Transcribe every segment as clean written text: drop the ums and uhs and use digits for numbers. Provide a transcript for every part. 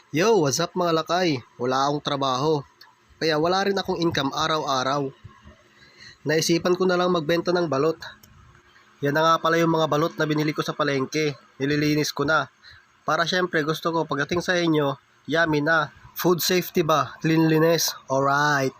Yo, what's up mga lakay? Wala akong trabaho. Kaya wala rin akong income araw-araw. Naisipan ko na lang magbenta ng balot. Yan na nga pala yung mga balot na binili ko sa palengke. Nililinis ko na. Para syempre gusto ko pagdating sa inyo, yummy na. Food safety ba? Cleanliness? Alright.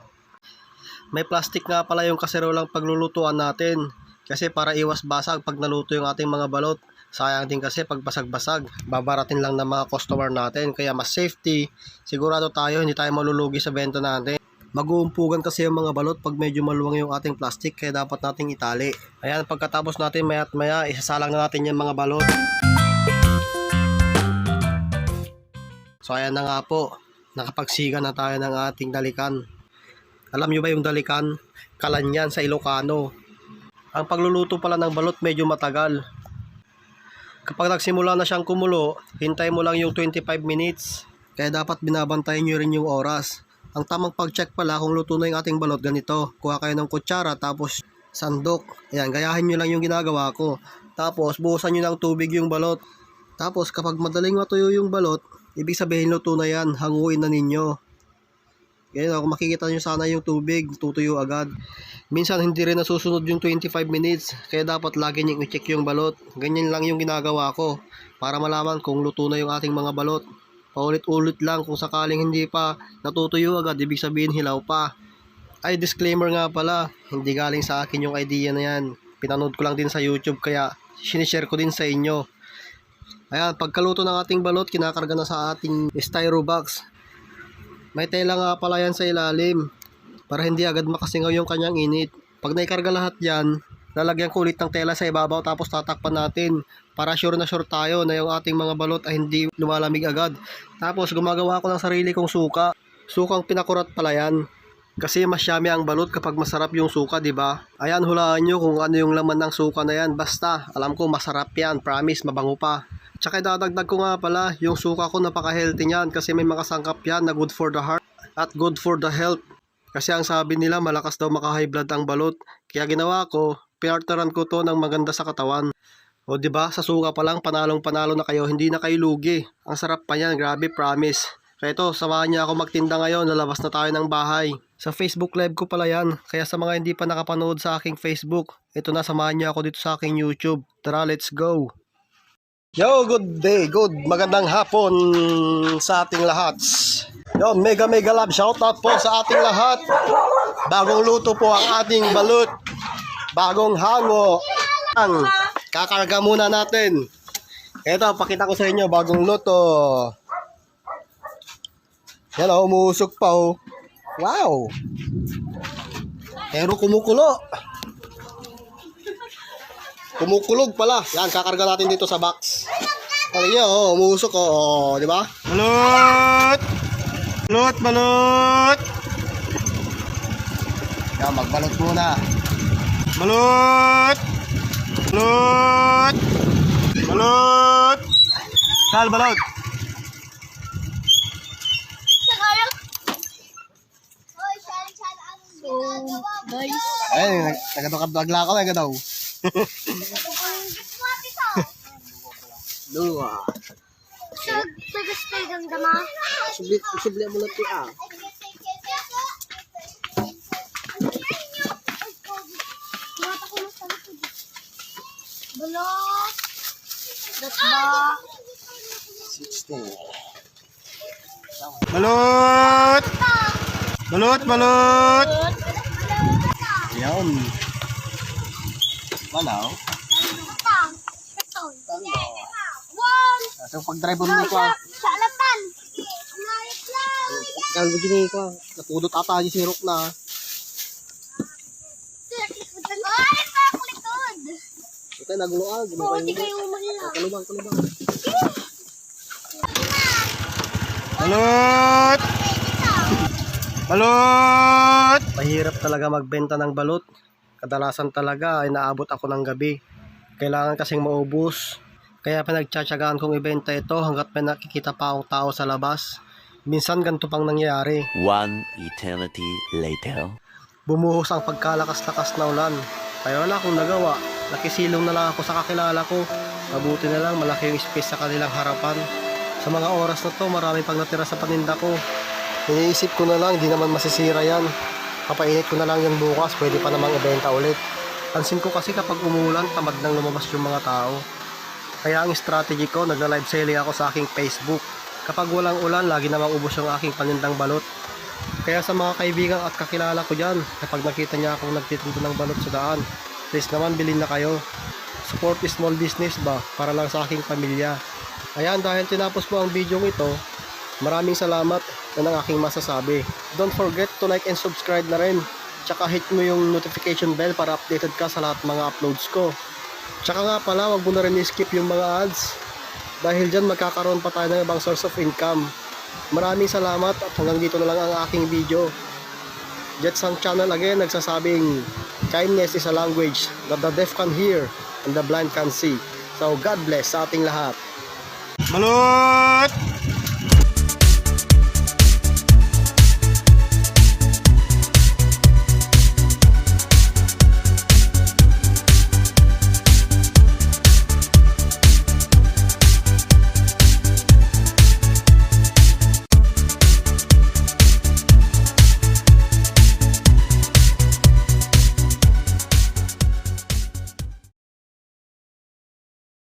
May plastic nga pala yung kaserolang paglulutuan natin. Kasi para iwas basag pag naluto yung ating mga balot. Sayang din kasi pag basag-basag, babaratin lang ng mga customer natin. Kaya mas safety, sigurado tayo hindi tayo malulugi sa benta natin. Mag-uumpugan kasi yung mga balot pag medyo maluwang yung ating plastic, kaya dapat nating itali. Ayan, pagkatapos natin maya't maya, isasalang na natin yung mga balot. So ayan na nga po, nakapagsiga na tayo ng ating dalikan. Alam nyo ba yung dalikan? Kalan yan sa Ilocano. Ang pagluluto pala ng balot medyo matagal. Kapag nagsimula na siyang kumulo, hintay mo lang yung 25 minutes. Kaya dapat binabantayan nyo rin yung oras. Ang tamang pag-check pala kung luto na yung ating balot ganito. Kuha kayo ng kutsara tapos sandok. Ayan, gayahin nyo lang yung ginagawa ko. Tapos buhusan nyo ng tubig yung balot. Tapos kapag madaling matuyo yung balot, ibig sabihin luto na yan, hanguin na ninyo. Ganyan, kung makikita nyo sana yung tubig, tutuyo agad. Minsan hindi rin nasusunod yung 25 minutes, kaya dapat lagi nyo i-check yung balot. Ganyan lang yung ginagawa ko, para malaman kung luto na yung ating mga balot. Paulit-ulit lang, kung sakaling hindi pa natutuyo agad, ibig sabihin hilaw pa. Ay, disclaimer nga pala, hindi galing sa akin yung idea na yan. Pinanood ko lang din sa YouTube, kaya sinishare ko din sa inyo. Ayan, pagkaluto ng ating balot, kinakarga na sa ating styro box. May tela nga pala yan sa ilalim para hindi agad makasingaw yung kanyang init. Pag naikarga lahat yan, lalagyan ko ulit ng tela sa ibabaw tapos tatakpan natin para sure na sure tayo na yung ating mga balot ay hindi lumalamig agad. Tapos gumagawa ko ng sarili kong suka. Sukang pinakurat pala yan. Kasi mas yummy ang balot kapag masarap yung suka, di ba? Ayan, hulaan nyo kung ano yung laman ng suka na yan. Basta, alam ko masarap yan. Promise, mabango pa. Tsaka dadagdag ko nga pala, yung suka ko napaka-healthy niyan kasi may mga sangkap yan na good for the heart at good for the health. Kasi ang sabi nila malakas daw maka-high blood ang balot. Kaya ginawa ko, pinartaran ko to ng maganda sa katawan. O di ba sa suka pa lang panalong panalo na kayo, hindi na kayo lugi. Ang sarap pa yan, grabe, promise. Kaya ito, samahan niya ako magtinda ngayon, lalabas na tayo ng bahay. Sa Facebook live ko pala yan, kaya sa mga hindi pa nakapanood sa aking Facebook, ito na, samahan niya ako dito sa aking YouTube. Tara, let's go! Yo, good day, good magandang hapon sa ating lahat. Yo, mega love shoutout po sa ating lahat. Bagong luto po ang ating balut. Bagong hango. Kakarga muna natin. Ito, pakita ko sa inyo, bagong luto. Yan o, umusok pa o. Wow. Pero kumukulo. Kumukulog pala. Yan, kakarga natin dito sa box. Ano nyo, umusok o. Di ba? Balot! Balot, balot! Yan, magbalot muna. Balot! Balot! Balot! Kal, balot! So, guys, Ay, nagkadagla ko, nagkadaw. Dua. nag-stay ganda ma. Subli mo na ito ah. Bulok. That's ba? 16. Balot! Balot, balot! Yan. Manaw. So pag-drive mo nito ah. Sa alatan. Kaya mo gini ko. Napudot ata yung sirok na. Ay, pakulikod. Ito nagluag. Hindi kayo umalala. Kalubang. Balot! Balot! Mahirap talaga magbenta ng balot. Kadalasan talaga ay naabot ako ng gabi. Kailangan kasing maubos. Kaya pinagtsatsagaan kong ibenta ito hanggat may nakikita pa akong tao sa labas. Minsan ganito pang nangyayari. One eternity later. Bumuhos ang pagkalakas-lakas na ulan. Kaya wala akong nagawa. Nakisilong na lang ako sa kakilala ko. Mabuti na lang malaki yung space sa kanilang harapan. Sa mga oras na to, marami pang natira sa paninda ko. Iniisip ko na lang, di naman masisira yan. Papainit ko na lang yan bukas, pwede pa namang ibenta ulit. Pansin ko kasi kapag umulan, tamad nang lumabas yung mga tao. Kaya ang strategy ko, nagla-live selling ako sa aking Facebook. Kapag walang ulan, lagi namang ubos yung aking panindang balot. Kaya sa mga kaibigan at kakilala ko dyan, kapag nakita niya akong nagtitinda ng balot sa daan, please naman bilhin na kayo. Support small business ba, para lang sa aking pamilya. Ayan, dahil tinapos mo ang video ito, maraming salamat na ang aking masasabi. Don't forget to like and subscribe na rin. Tsaka hit mo yung notification bell para updated ka sa lahat mga uploads ko. Tsaka nga pala, wag mo na rin i-skip yung mga ads. Dahil dyan magkakaroon pa tayo ng ibang source of income. Maraming salamat at hanggang dito na lang ang aking video. Jetsang Channel again nagsasabing, kindness is a language that the deaf can hear and the blind can see. So God bless sa ating lahat. Balot!